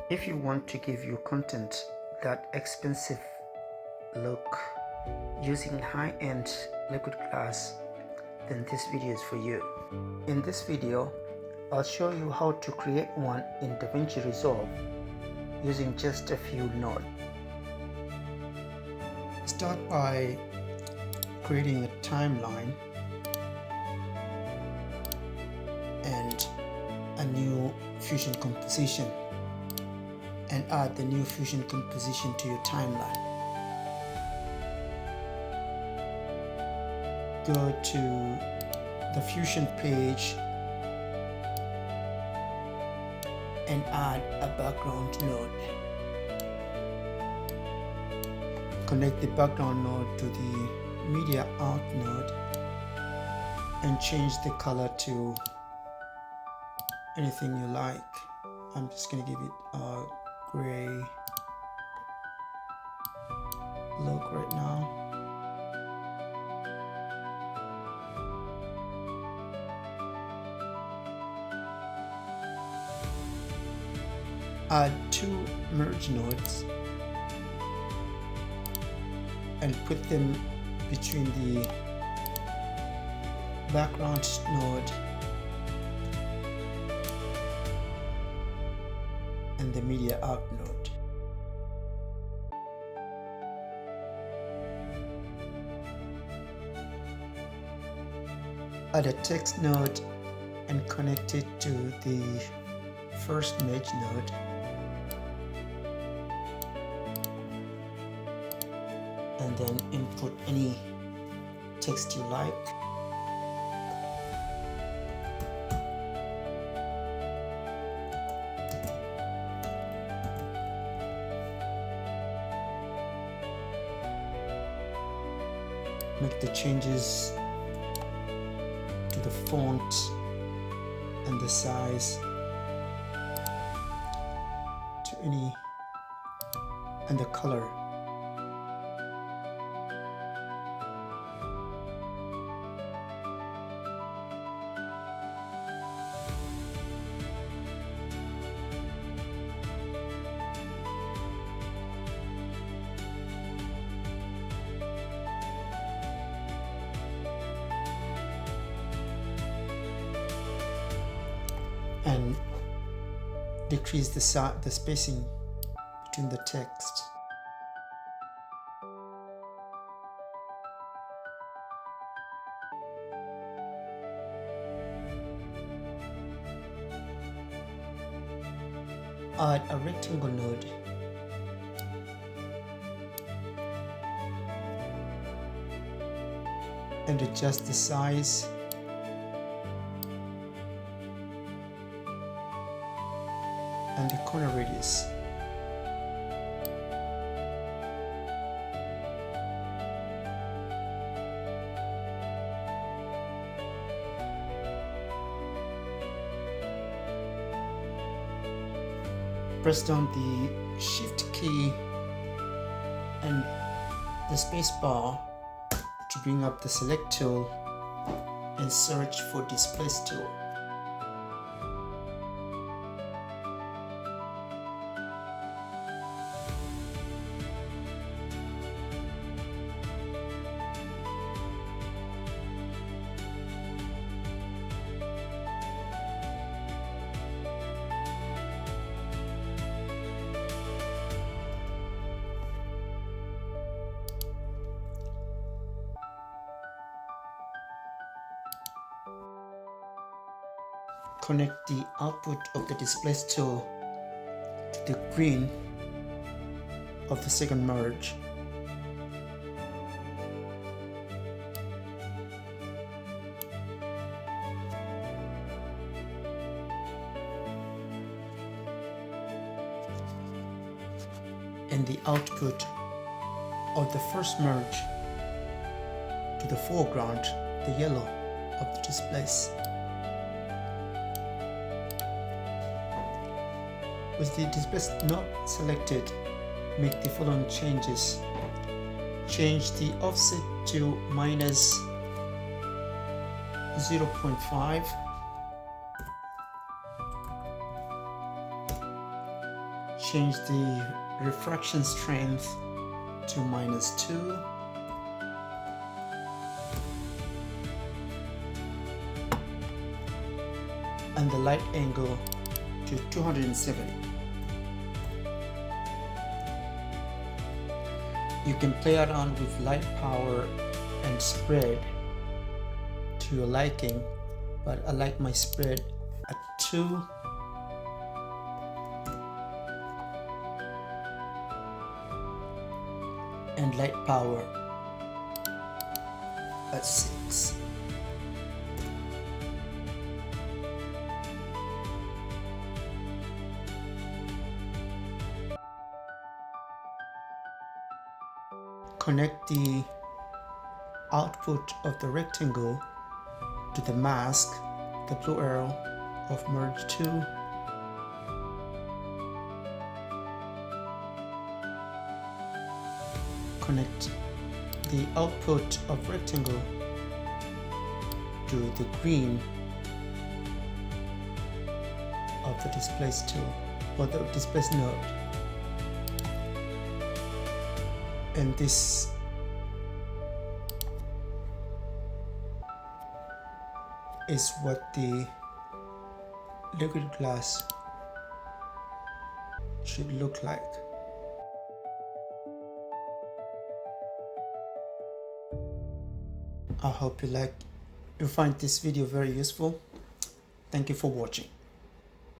If you want to give your content that expensive look using high-end liquid glass, then this video is for you. In this video, I'll show you how to create one in DaVinci Resolve using just a few nodes. Start by creating a timeline and a new fusion composition, and add the new fusion composition to your timeline. Go to the fusion page and add a background node. Connect the background node to the media out node and change the color to anything you like. I'm just going to give it a gray look right now. Add two merge nodes and put them between the background node and the media out node. Add a text node and connect it to the first merge node. And then input any text you like. Make the changes to the font and the size to any, and the color. And decrease the spacing between the text. Add a rectangle node and adjust the size and the corner radius. Press down the Shift key and the space bar to bring up the Select tool and search for Displace tool. Connect the output of the Displace tool to the green of the second merge. And the output of the first merge to the foreground, the yellow of the Displace. With the Displace not selected, make the following changes. Change the offset to minus 0.5. change the refraction strength to -2. And the light angle to 270. You can play around with light power and spread to your liking, but I like my spread at 2. And light power at 6. Connect the output of the rectangle to the mask, the blue arrow of merge 2. Connect the output of rectangle to the green of the displace tool or the displace node. And this is what the liquid glass should look like. I hope you find this video very useful. Thank you for watching.